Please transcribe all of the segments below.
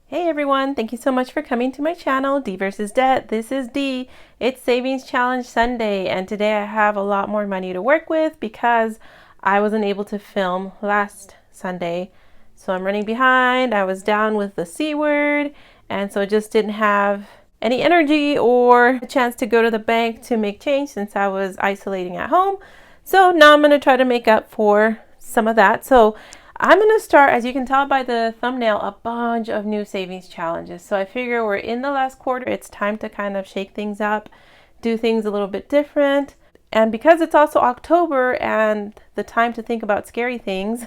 Hey everyone, thank you so much for coming to my channel, D versus Debt. This is D. It's Savings Challenge Sunday, and today I have a lot more money to work with because I wasn't able to film last Sunday. So I'm running behind. I was down with the C word, and so just didn't have any energy or a chance to go to the bank to make change since I was isolating at home. So now I'm going to try to make up for some of that. So I'm going to start, as you can tell by the thumbnail, a bunch of new savings challenges. So I figure we're in the last quarter. It's time to kind of shake things up, do things a little bit different. And because it's also October and the time to think about scary things,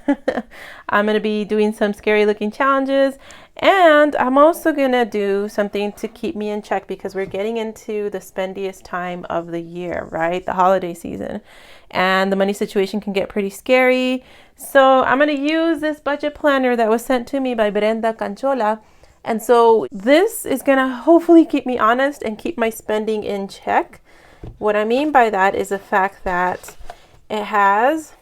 I'm going to be doing some scary looking challenges. And I'm also going to do something to keep me in check because we're getting into the spendiest time of the year, right? The holiday season. And the money situation can get pretty scary. So I'm going to use this budget planner that was sent to me by Brenda Canchola. And so this is going to hopefully keep me honest and keep my spending in check. What I mean by that is the fact that it has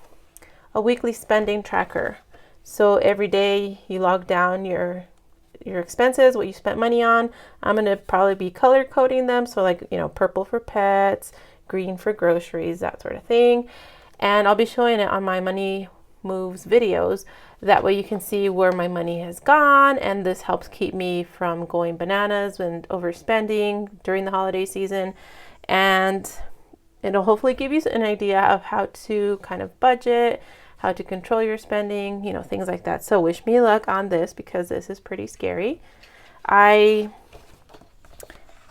a weekly spending tracker. So every day you log down your expenses, what you spent money on. I'm going to probably be color coding them. So like, purple for pets, green for groceries, that sort of thing. And I'll be showing it on my Money Moves videos. That way you can see where my money has gone, and this helps keep me from going bananas and overspending during the holiday season. And it'll hopefully give you an idea of how to kind of budget, how to control your spending, things like that. So wish me luck on this because this is pretty scary. I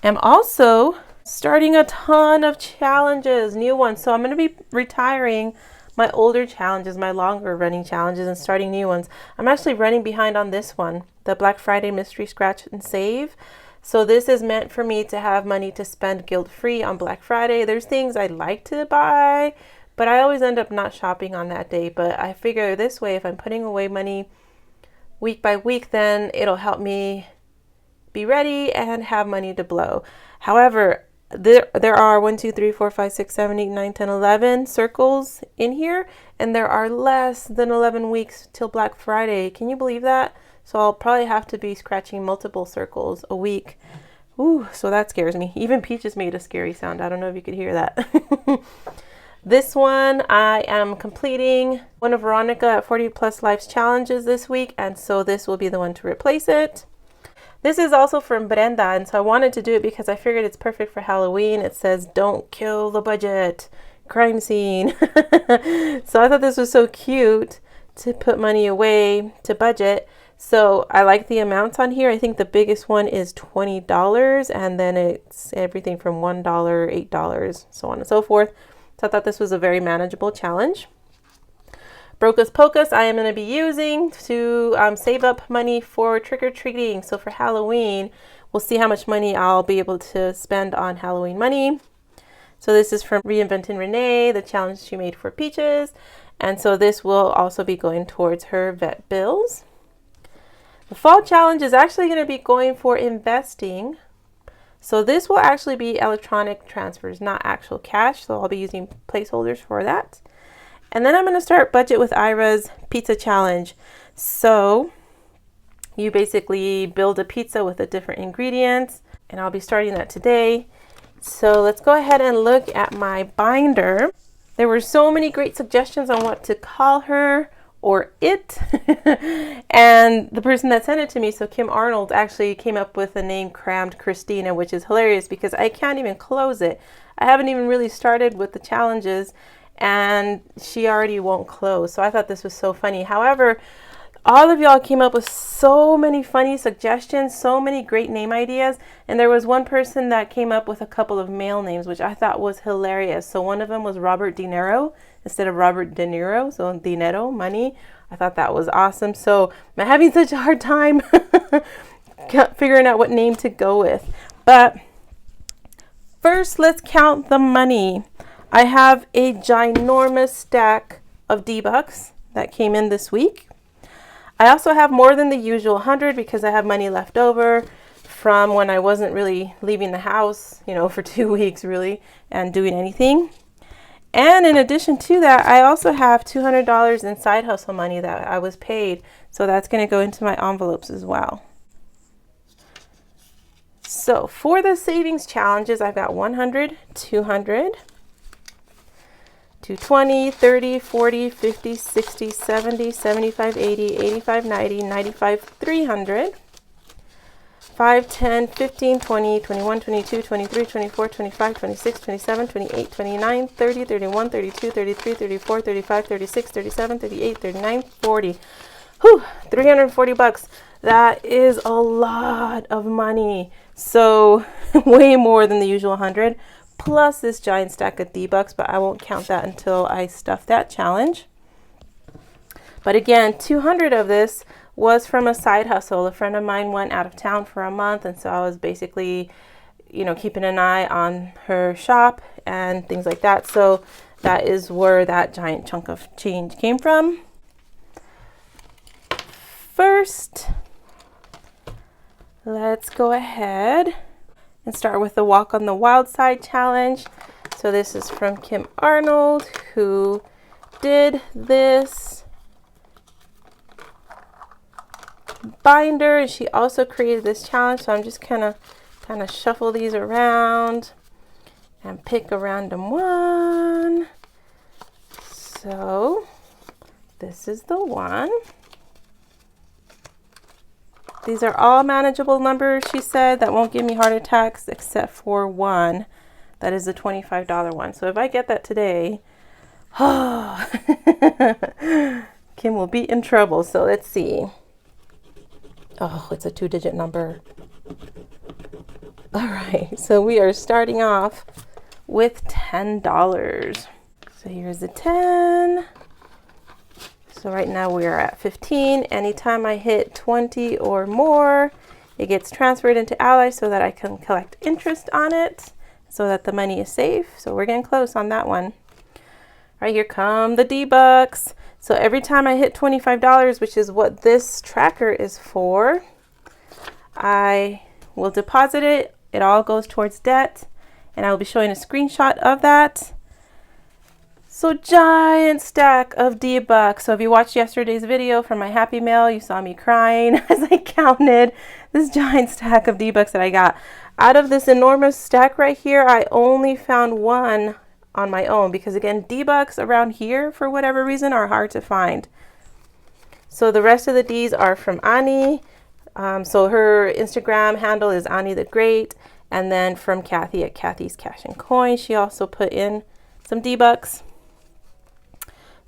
am also starting a ton of challenges, new ones. So I'm going to be retiring my older challenges, my longer running challenges, and starting new ones. I'm actually running behind on this one, the Black Friday Mystery Scratch and Save. So this is meant for me to have money to spend guilt-free on Black Friday. There's things I'd like to buy, but I always end up not shopping on that day. But I figure this way, if I'm putting away money week by week, then it'll help me be ready and have money to blow. However, there are 1, 2, 3, 4, 5, 6, 7, 8, 9, 10, 11 circles in here, and there are less than 11 weeks till Black Friday. Can you believe that? So I'll probably have to be scratching multiple circles a week. Ooh, so that scares me. Even Peaches made a scary sound. I don't know if you could hear that. This one, I am completing one of Veronica at 40 Plus Life's challenges this week, and so this will be the one to replace it. This is also from Brenda, and so I wanted to do it because I figured it's perfect for Halloween. It says, "Don't kill the budget, crime scene." So I thought this was so cute to put money away to budget. So I like the amounts on here. I think the biggest one is $20, and then it's everything from $1, $8, so on and so forth. So I thought this was a very manageable challenge. Brocus Pocus I am going to be using to save up money for trick-or-treating. So for Halloween, we'll see how much money I'll be able to spend on Halloween money. So this is from Reinventing Renee, the challenge she made for Peaches. And so this will also be going towards her vet bills. The fall challenge is actually going to be going for investing. So this will actually be electronic transfers, not actual cash. So I'll be using placeholders for that. And then I'm going to start Budget with Ira's pizza challenge. So you basically build a pizza with the different ingredients, and I'll be starting that today. So let's go ahead and look at my binder. There were so many great suggestions on what to call her or it. And the person that sent it to me, so Kim Arnold, actually came up with the name Crammed Christina, which is hilarious because I can't even close it. I haven't even really started with the challenges, and she already won't close. So I thought this was so funny. However, all of y'all came up with so many funny suggestions, so many great name ideas. And there was one person that came up with a couple of male names, which I thought was hilarious. So one of them was Robert De Niro instead of Robert De Niro. So dinero, money. I thought that was awesome. So I'm having such a hard time figuring out what name to go with. But first, let's count the money. I have a ginormous stack of D-Bucks that came in this week. I also have more than the usual 100 because I have money left over from when I wasn't really leaving the house, for 2 weeks really and doing anything. And in addition to that, I also have $200 in side hustle money that I was paid. So that's going to go into my envelopes as well. So for the savings challenges, I've got 100, 200, 220, 30, 40, 50, 60, 70, 75, 80, 85, 90, 95, 300, 5, 10, 15, 20, 21, 22, 23, 24, 25, 26, 27, 28, 29, 30, 31, 32, 33, 34, 35, 36, 37, 38, 39, 40. Whew, 340 bucks. That is a lot of money. So way more than the usual 100, plus this giant stack of D-bucks, but I won't count that until I stuff that challenge. But again, 200 of this was from a side hustle. A friend of mine went out of town for a month, and so I was basically, keeping an eye on her shop and things like that. So that is where that giant chunk of change came from. First, let's go ahead and start with the Walk on the Wild Side challenge. So this is from Kim Arnold, who did this binder, and she also created this challenge. So I'm just kind of shuffle these around and pick a random one. So this is the one. These are all manageable numbers, she said, that won't give me heart attacks except for one. That is the $25 one. So if I get that today, Kim will be in trouble. So let's see. Oh, it's a 2-digit number. All right, so we are starting off with $10. So here's the 10. So right now we are at 15. Anytime I hit 20 or more, it gets transferred into Ally so that I can collect interest on it so that the money is safe. So we're getting close on that one. All right, here come the D-bucks. So every time I hit $25, which is what this tracker is for, I will deposit it. It all goes towards debt, and I will be showing a screenshot of that. So giant stack of D-bucks. So if you watched yesterday's video from my Happy Mail, you saw me crying as I counted this giant stack of D-bucks that I got. Out of this enormous stack right here, I only found one on my own because, again, D-bucks around here, for whatever reason, are hard to find. So the rest of the D's are from Ani. So her Instagram handle is Ani the Great. And then from Kathy at Kathy's Cash and Coin, she also put in some D-bucks.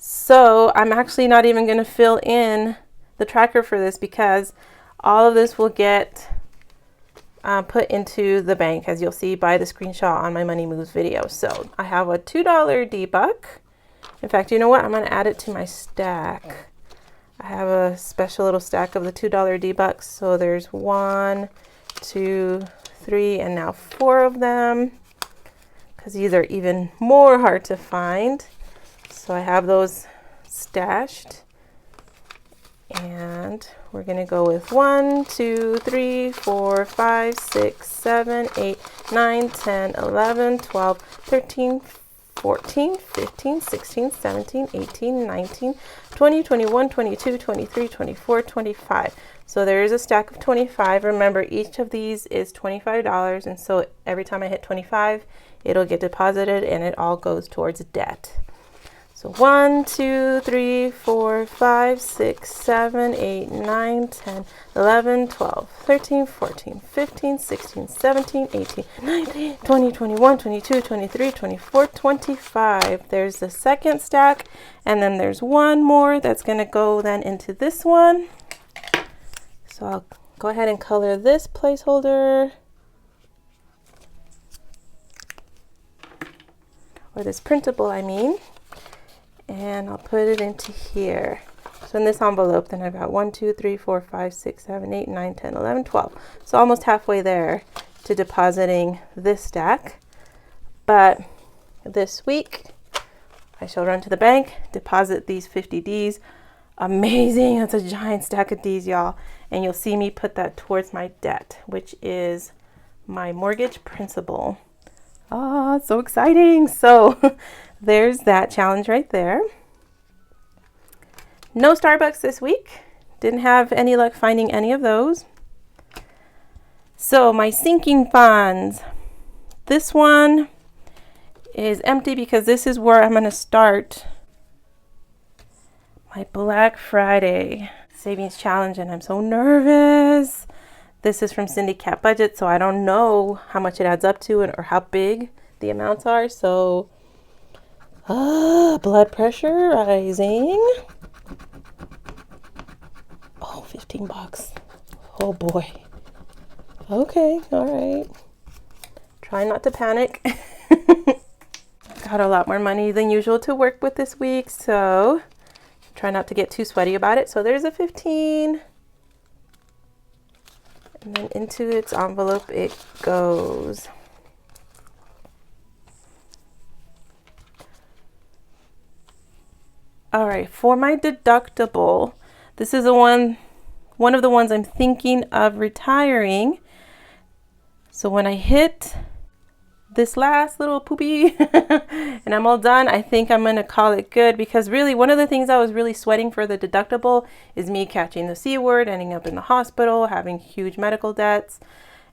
So I'm actually not even going to fill in the tracker for this because all of this will get put into the bank, as you'll see by the screenshot on my Money Moves video. So I have a $2 D-buck. In fact, you know what? I'm going to add it to my stack. I have a special little stack of the $2 D-bucks. So there's 1, 2, 3, and now 4 of them, because these are even more hard to find. So I have those stashed, and we're going to go with 1, 2, 3, 4, 5, 6, 7, 8, 9, 10, 11, 12, 13, 14, 15, 16, 17, 18, 19, 20, 21, 22, 23, 24, 25. So there is a stack of 25. Remember, each of these is $25, and so every time I hit 25, it'll get deposited, and it all goes towards debt. So 1, 2, 3, 4, 5, 6, 7, 8, 9, 10, 11, 12, 13, 14, 15, 16, 17, 18, 19, 20, 21, 22, 23, 24, 25. There's the second stack, and then there's one more that's going to go then into this one. So I'll go ahead and color this placeholder, or this printable, I mean. And I'll put it into here. So in this envelope, then I've got 1, 2, 3, 4, 5, 6, 7, 8, 9, 10, 11, 12. So almost halfway there to depositing this stack. But this week, I shall run to the bank, deposit these 50 Ds. Amazing, that's a giant stack of Ds, y'all. And you'll see me put that towards my debt, which is my mortgage principal. Oh, it's so exciting. So there's that challenge right there. No Starbucks this week. Didn't have any luck finding any of those. So my sinking funds, this one is empty because this is where I'm going to start my Black Friday savings challenge, and I'm so nervous. This is from Cindy Cat Budget, so I don't know how much it adds up to or how big the amounts are. So blood pressure rising. Oh, 15 bucks. Oh boy. Okay, all right. Try not to panic. Got a lot more money than usual to work with this week, so try not to get too sweaty about it. So there's a 15. And then into its envelope it goes. All right, for my deductible, this is one of the ones I'm thinking of retiring. So when I hit this last little poopy and I'm all done, I think I'm gonna call it good, because really one of the things I was really sweating for the deductible is me catching the C word, ending up in the hospital, having huge medical debts,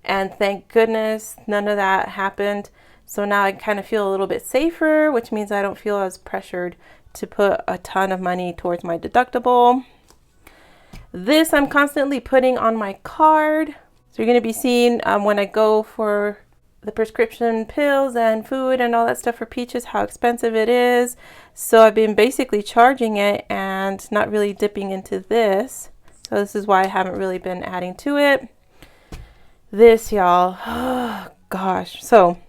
and thank goodness none of that happened. So now I kind of feel a little bit safer, which means I don't feel as pressured to put a ton of money towards my deductible. This I'm constantly putting on my card. So you're going to be seeing when I go for the prescription pills and food and all that stuff for Peaches, how expensive it is. So I've been basically charging it and not really dipping into this. So this is why I haven't really been adding to it. This, y'all, oh gosh. So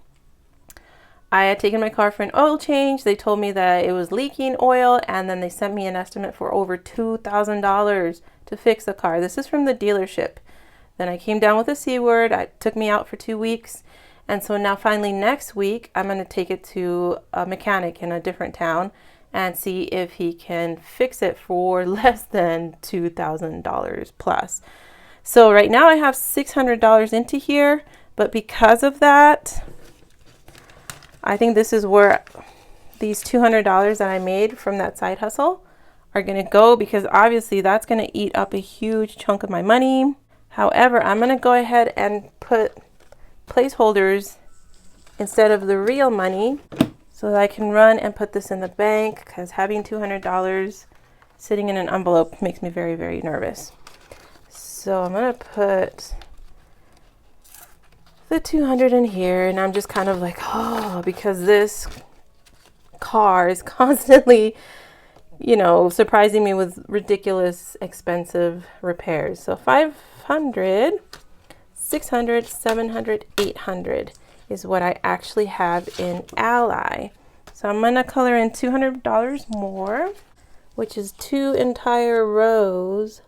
I had taken my car for an oil change. They told me that it was leaking oil, and then they sent me an estimate for over $2,000 to fix the car. This is from the dealership. Then I came down with a C word. It took me out for 2 weeks. And so now finally next week, I'm going to take it to a mechanic in a different town and see if he can fix it for less than $2,000 plus. So right now I have $600 into here, but because of that, I think this is where these $200 that I made from that side hustle are going to go, because obviously that's going to eat up a huge chunk of my money. However, I'm going to go ahead and put placeholders instead of the real money so that I can run and put this in the bank, because having $200 sitting in an envelope makes me very, very nervous. So I'm going to put the 200 in here, and I'm just kind of like, oh, because this car is constantly, you know, surprising me with ridiculous expensive repairs. So 500, 600, 700, 800 is what I actually have in Ally. So I'm gonna color in $200 more, which is 2 entire rows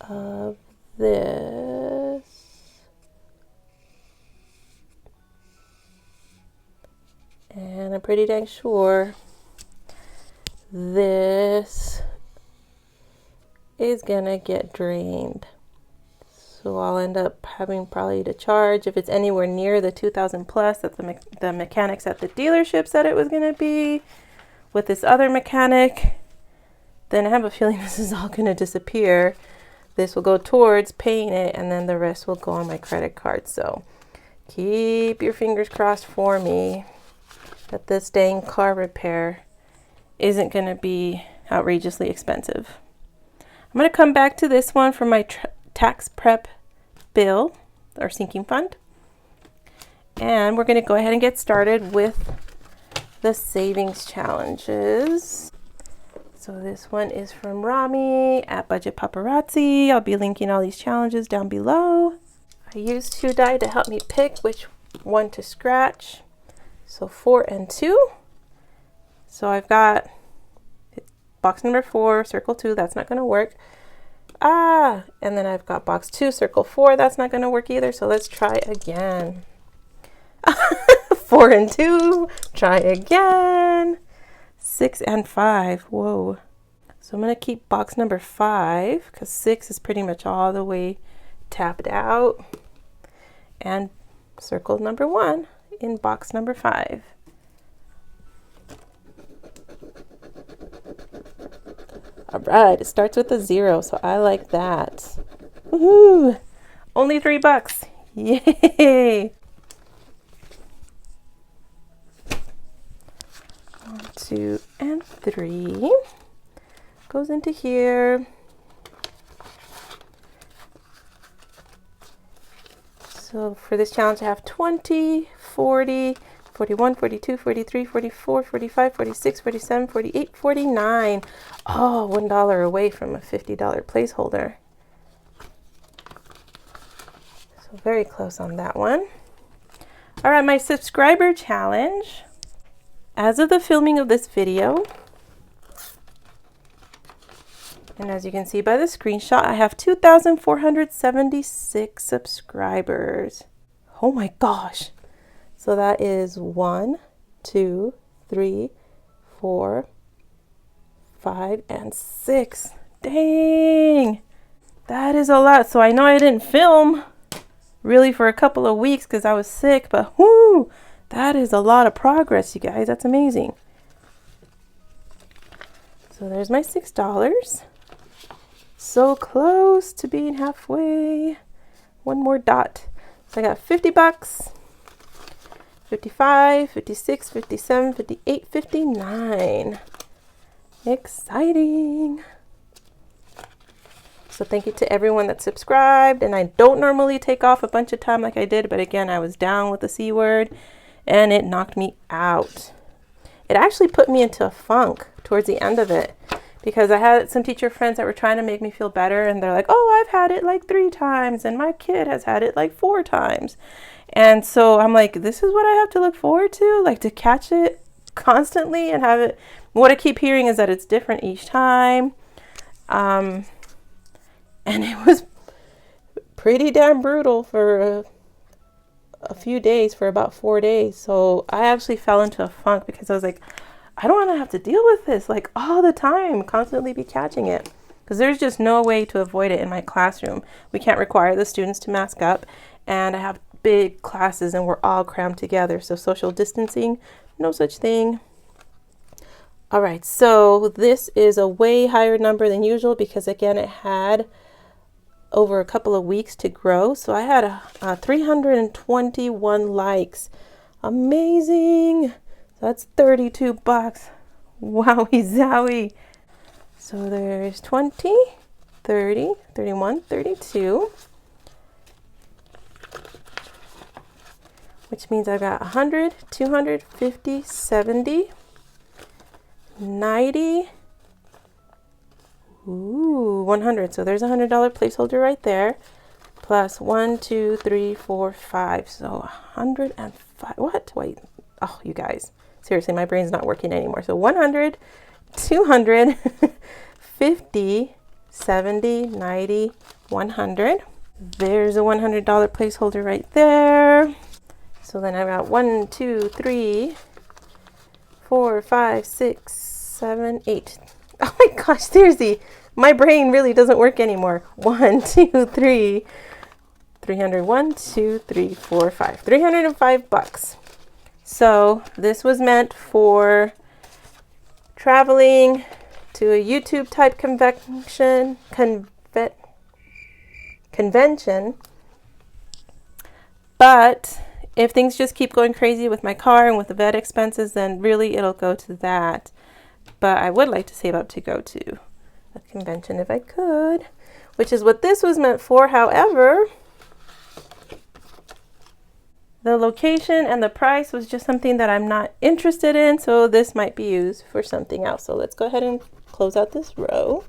of this. And I'm pretty dang sure this is gonna get drained. So I'll end up having probably to charge, if it's anywhere near the 2,000 plus that the mechanics at the dealership said it was gonna be with this other mechanic, then I have a feeling this is all gonna disappear. This will go towards paying it, and then the rest will go on my credit card. So keep your fingers crossed for me that this dang car repair isn't going to be outrageously expensive. I'm going to come back to this one for my tax prep bill or sinking fund. And we're going to go ahead and get started with the savings challenges. So this one is from Rami at Budget Paparazzi. I'll be linking all these challenges down below. I used 2 die to help me pick which one to scratch. So 4 and 2. So I've got box number 4, circle 2, that's not going to work. And then I've got box 2, circle 4, that's not going to work either. So let's try again. 4 and 2, try again. 6 and 5, whoa. So I'm going to keep box number 5 because 6 is pretty much all the way tapped out. And circle number 1 in box number 5. All right, it starts with a 0, so I like that. Woohoo! Only $3. Yay! 1, 2, and 3 goes into here. So for this challenge, I have 20, 40, 41, 42, 43, 44, 45, 46, 47, 48, 49. Oh, $1 away from a $50 placeholder. So very close on that one. All right, my subscriber challenge. As of the filming of this video, and as you can see by the screenshot, I have 2,476 subscribers. Oh my gosh. So that is 1, 2, 3, 4, 5, and 6. Dang. That is a lot. So I know I didn't film really for a couple of weeks because I was sick, but whoo, that is a lot of progress, you guys. That's amazing. So there's my $6. So close to being halfway. One more dot. So I got $50, 55, 56, 57, 58, 59. Exciting. So thank you to everyone that subscribed. And I don't normally take off a bunch of time like I did, but again, I was down with the C word and it knocked me out. It actually put me into a funk towards the end of it because I had some teacher friends that were trying to make me feel better, and they're like, oh, I've had it like 3 times and my kid has had it like 4 times. And so I'm like, this is what I have to look forward to, like to catch it constantly and have it. What I keep hearing is that it's different each time. And it was pretty damn brutal for a few days, for about 4 days. So I actually fell into a funk because I was like, I don't want to have to deal with this like all the time, constantly be catching it, because there's just no way to avoid it in my classroom. We can't require the students to mask up, and I have big classes and we're all crammed together. So social distancing, no such thing. All right, so this is a way higher number than usual because again, it had over a couple of weeks to grow. So I had 321 likes. Amazing. That's $32. Wowie zowie. So there's 20, 30, 31, 32. Which means I've got 100, 250, 70, 90, 100. So there's a $100 placeholder right there. Plus 1, 2, 3, 4, 5. So 105. What? Wait. Oh, you guys. Seriously, my brain's not working anymore. So 100, 200, 50, 70, 90, 100. There's a $100 placeholder right there. So then I've got 1, 2, 3, 4, 5, 6, 7, 8. Oh my gosh, seriously, my brain really doesn't work anymore. 1, 2, 3, 300, 1, 2, 3, 4, 5. $305. So this was meant for traveling to a YouTube type convention. But if things just keep going crazy with my car and with the vet expenses, then really it'll go to that. But I would like to save up to go to a convention if I could, which is what this was meant for. However, the location and the price was just something that I'm not interested in, so this might be used for something else. So let's go ahead and close out this row.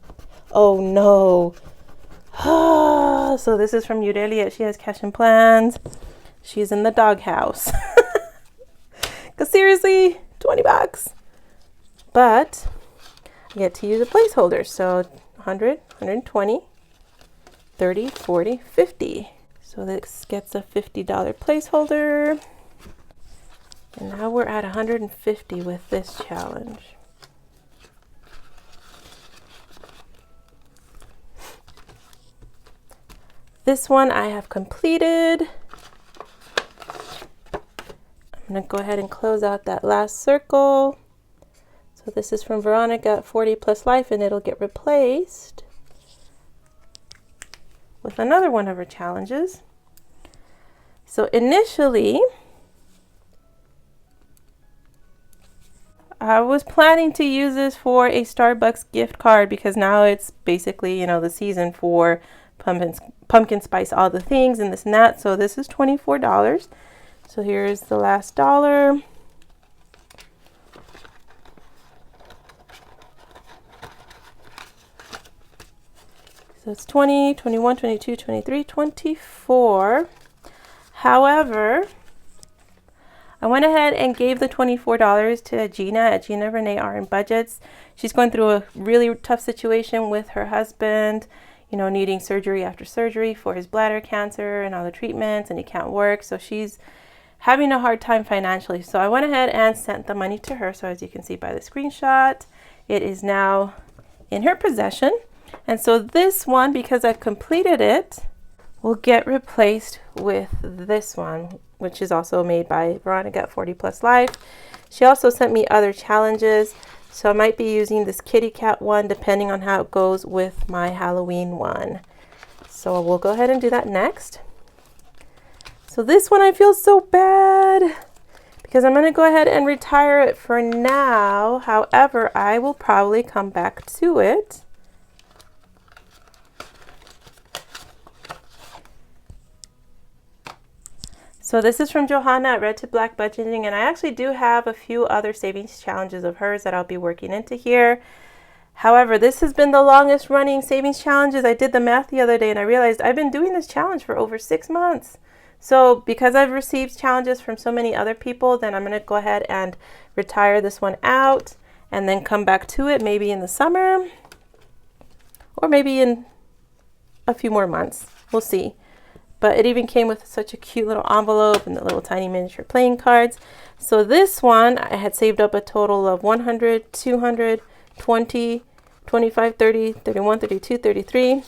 Oh no. So this is from Aurelia. She has cash and plans. She's in the doghouse. Because seriously, $20. But I get to use a placeholder. So 100, 120, 30, 40, 50. So this gets a $50 placeholder. And now we're at 150 with this challenge. This one I have completed. I'm going to go ahead and close out that last circle. So this is from Veronica at 40 plus life, and it'll get replaced. with another one of her challenges. So initially, I was planning to use this for a Starbucks gift card because now it's basically, you know, the season for pumpkin spice, all the things and this and that. So this is $24. So here's the last dollar. So it's 20, 21, 22, 23, 24. However, I went ahead and gave the $24 to Gina at Gina Renee R in Budgets. She's going through a really tough situation with her husband, you know, needing surgery after surgery for his bladder cancer and all the treatments, and he can't work. So she's having a hard time financially. So I went ahead and sent the money to her. So as you can see by the screenshot, it is now in her possession. And so this one, because I've completed it, will get replaced with this one, which is also made by Veronica at 40 Plus Life. She also sent me other challenges, so I might be using this kitty cat one depending on how it goes with my Halloween one. So we'll go ahead and do that next. So this one I feel so bad because I'm going to go ahead and retire it for now. However, I will probably come back to it. So this is from Johanna at Red to Black Budgeting, and I actually do have a few other savings challenges of hers that I'll be working into here. However, this has been the longest running savings challenges. I did the math the other day and I realized I've been doing this challenge for over 6 months. So because I've received challenges from so many other people, then I'm going to go ahead and retire this one out and then come back to it maybe in the summer or maybe in a few more months. We'll see. But it even came with such a cute little envelope and the little tiny miniature playing cards. So this one, I had saved up a total of 100, 200, 20, 25, 30, 31, 32, 33.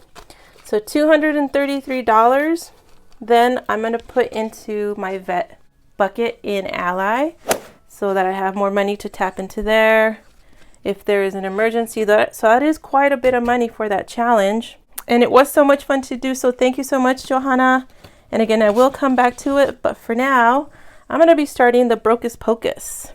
So $233. Then I'm going to put into my vet bucket in Ally so that I have more money to tap into there if there is an emergency. So that is quite a bit of money for that challenge. And it was so much fun to do, so thank you so much, Johanna. And again, I will come back to it, but for now, I'm going to be starting the Brocus Pocus.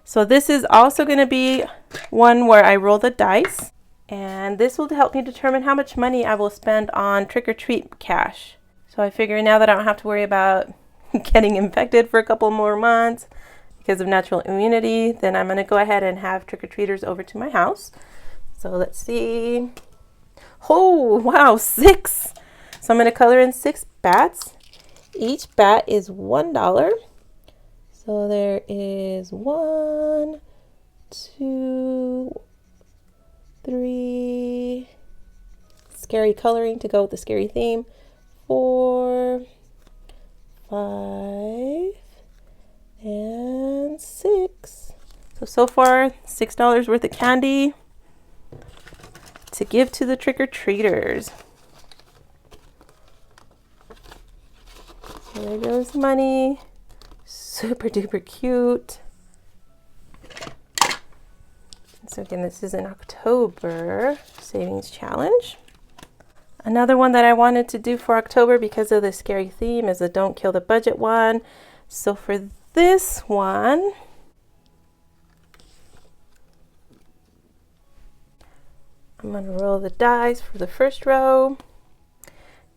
So this is also going to be one where I roll the dice, and this will help me determine how much money I will spend on trick-or-treat cash. So I figure now that I don't have to worry about getting infected for a couple more months because of natural immunity, then I'm going to go ahead and have trick-or-treaters over to my house. So let's see. Oh, wow, 6. So I'm going to color in 6 bats. Each bat is $1. So there is 1, 2, 3. Scary coloring to go with the scary theme. 4, 5, and 6. So far, $6 worth of candy to give to the trick-or-treaters. So there goes money. Super duper cute. So again, this is an October savings challenge. Another one that I wanted to do for October because of the scary theme is the Don't Kill the Budget one. So for this one, I'm going to roll the dice for the first row.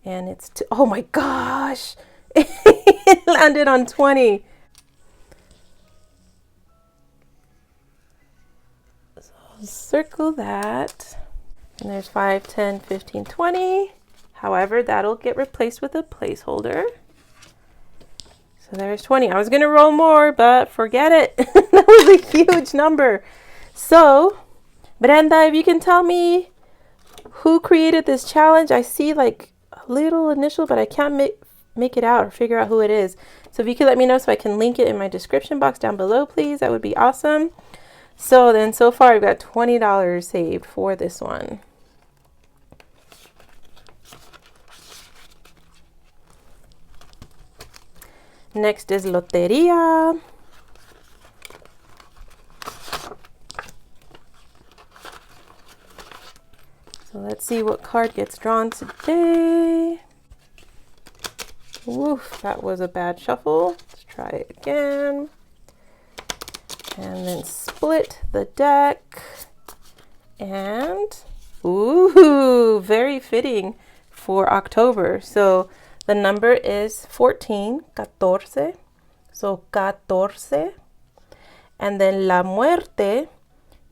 And it's, oh my gosh, it landed on 20. So I'll circle that. And there's 5, 10, 15, 20. However, that'll get replaced with a placeholder. So there's 20. I was going to roll more, but forget it. That was a huge number. So, Brenda, if you can tell me who created this challenge. I see like a little initial, but I can't make it out or figure out who it is. So if you could let me know so I can link it in my description box down below, please, that would be awesome. So then so far I've got $20 saved for this one. Next is Loteria. So let's see what card gets drawn today. Woof, that was a bad shuffle. Let's try it again. And then split the deck. And, ooh, very fitting for October. So the number is 14, 14. So 14. And then la muerte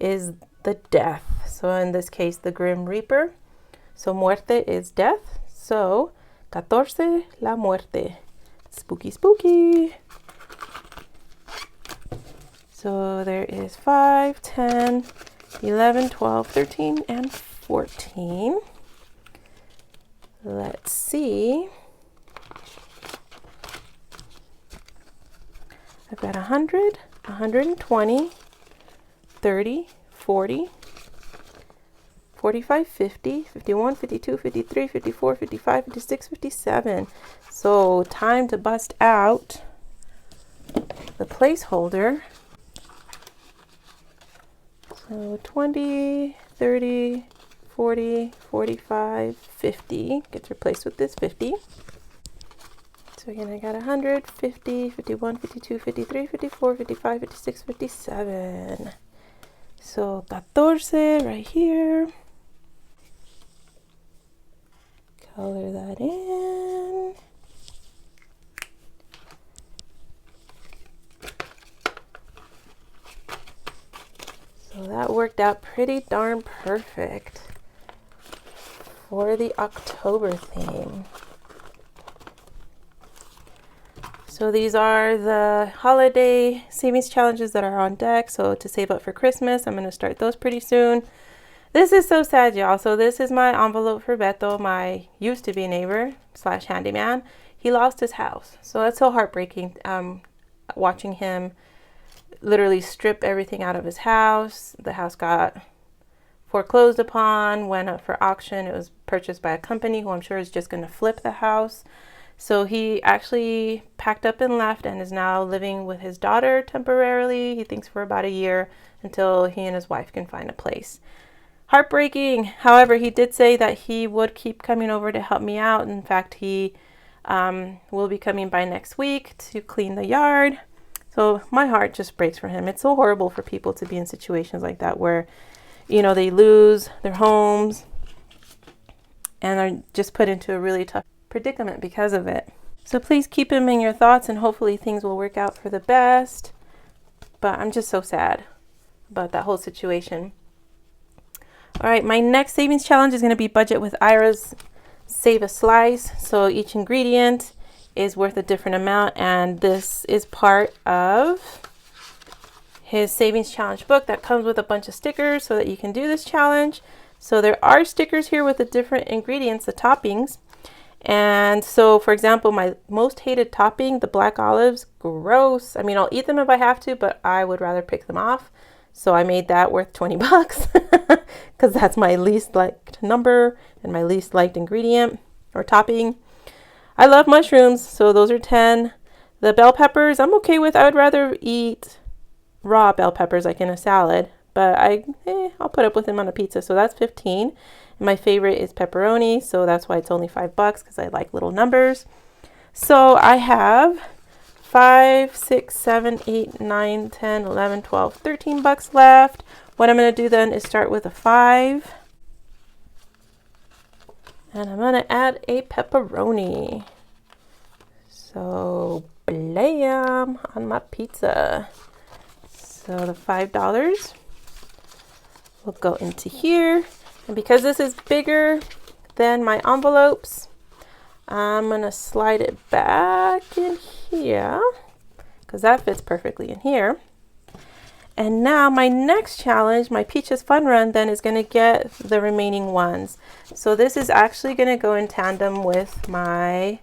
is the death. So in this case, the Grim Reaper. So muerte is death. So 14, la muerte. Spooky, spooky. So there is 5, 10, 11, 12, 13, and 14. Let's see. I've got 100, 120, 30, 40, 45, 50, 51, 52, 53, 54, 55, 56, 57. So time to bust out the placeholder. So 20, 30, 40, 45, 50 gets replaced with this 50. So again, I got 100, 50, 51, 52, 53, 54, 55, 56, 57. So 14 right here. Color that in. So that worked out pretty darn perfect for the October theme. So these are the holiday savings challenges that are on deck. So to save up for Christmas, I'm going to start those pretty soon. This is so sad, y'all. So this is my envelope for Beto, my used to be neighbor / handyman. He lost his house. So that's so heartbreaking, watching him literally strip everything out of his house. The house got foreclosed upon, went up for auction. It was purchased by a company who I'm sure is just going to flip the house. So he actually packed up and left and is now living with his daughter temporarily. He thinks for about a year until he and his wife can find a place. Heartbreaking. However, he did say that he would keep coming over to help me out. In fact, he will be coming by next week to clean the yard. So my heart just breaks for him. It's so horrible for people to be in situations like that where, you know, they lose their homes and are just put into a really tough predicament because of it. So please keep him in your thoughts and hopefully things will work out for the best. But I'm just so sad about that whole situation. All right, my next savings challenge is going to be budget with Ira's Save a Slice. So each ingredient is worth a different amount, and this is part of his savings challenge book that comes with a bunch of stickers so that you can do this challenge. So there are stickers here with the different ingredients, the toppings. And so, for example, my most hated topping, the black olives, gross. I mean, I'll eat them if I have to, but I would rather pick them off. So I made that worth 20 bucks because that's my least liked number and my least liked ingredient or topping. I love mushrooms, so those are 10. The bell peppers, I'm okay with. I would rather eat raw bell peppers like in a salad, but I'll put up with them on a pizza. So that's 15. And my favorite is pepperoni, so that's why it's only $5 because I like little numbers. So I have 5, 6, 7, 8, 9, 10, 11, 12, 13 bucks left. What I'm going to do then is start with a 5. And I'm going to add a pepperoni. So blam on my pizza. So the $5 will go into here. And because this is bigger than my envelopes, I'm going to slide it back in here because that fits perfectly in here. And now my next challenge, my Peaches Fun Run, then is going to get the remaining ones. So this is actually going to go in tandem with my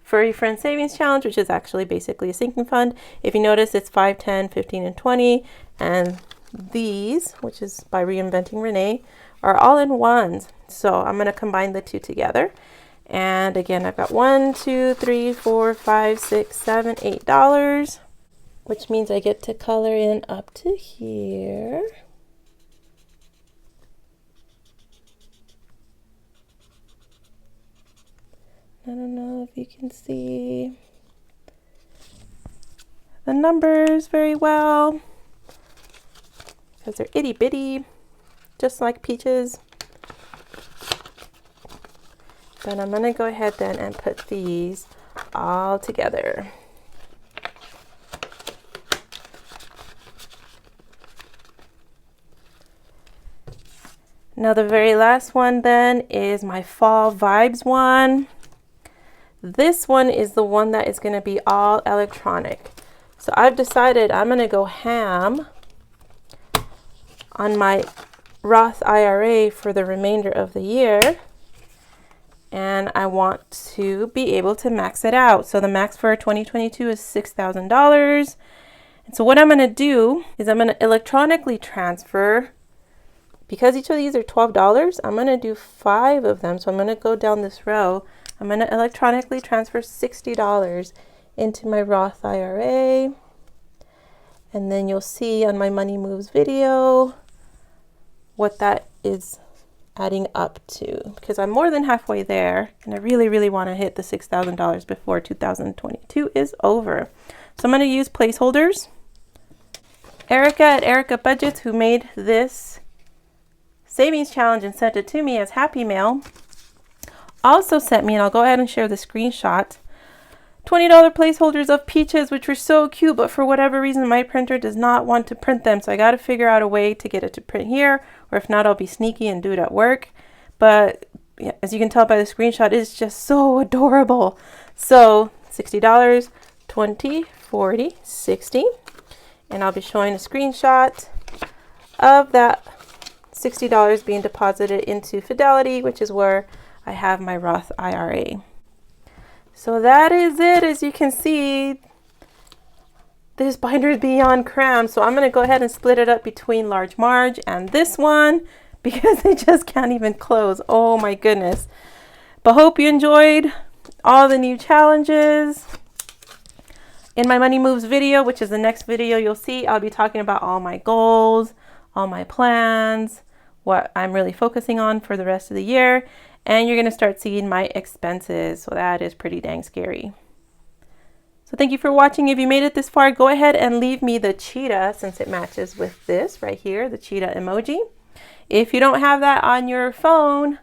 Furry Friend Savings Challenge, which is actually basically a sinking fund. If you notice, it's 5, 10, 15, and 20. And these, which is by Reinventing Renee, are all in ones. So I'm going to combine the two together. And again, I've got $1, 2, 3, 4, 5, 6, 7, $8, which means I get to color in up to here. I don't know if you can see the numbers very well because they're itty bitty, just like peaches. But I'm gonna go ahead then and put these all together. Now the very last one then is my fall vibes one. This one is the one that is going to be all electronic. So I've decided I'm going to go ham on my Roth IRA for the remainder of the year. And I want to be able to max it out. So the max for 2022 is $6,000. And so what I'm going to do is I'm going to electronically transfer. Because each of these are $12, I'm going to do 5 of them. So I'm going to go down this row. I'm going to electronically transfer $60 into my Roth IRA. And then you'll see on my Money Moves video what that is adding up to. Because I'm more than halfway there. And I really, really want to hit the $6,000 before 2022 is over. So I'm going to use placeholders. Erica at Erica Budgets, who made this savings challenge and sent it to me as Happy Mail, also sent me, and I'll go ahead and share the screenshot, $20 placeholders of peaches, which were so cute, but for whatever reason my printer does not want to print them, so I got to figure out a way to get it to print here, or if not I'll be sneaky and do it at work. But yeah, as you can tell by the screenshot, it's just so adorable. So $60, 20, 40, 60, and I'll be showing a screenshot of that $60 being deposited into Fidelity, which is where I have my Roth IRA. So that is it. As you can see, this binder is beyond crammed. So I'm going to go ahead and split it up between Large Marge and this one because they just can't even close. Oh my goodness. But hope you enjoyed all the new challenges. In my Money Moves video, which is the next video you'll see, I'll be talking about all my goals, all my plans, what I'm really focusing on for the rest of the year, and you're going to start seeing my expenses. So that is pretty dang scary. So thank you for watching. If you made it this far, go ahead and leave me the cheetah, since it matches with this right here, the cheetah emoji. If you don't have that on your phone,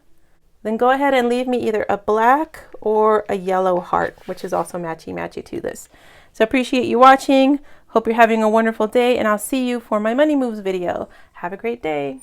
then go ahead and leave me either a black or a yellow heart, which is also matchy to this. So appreciate you watching. Hope you're having a wonderful day, and I'll see you for my Money Moves video. Have a great day.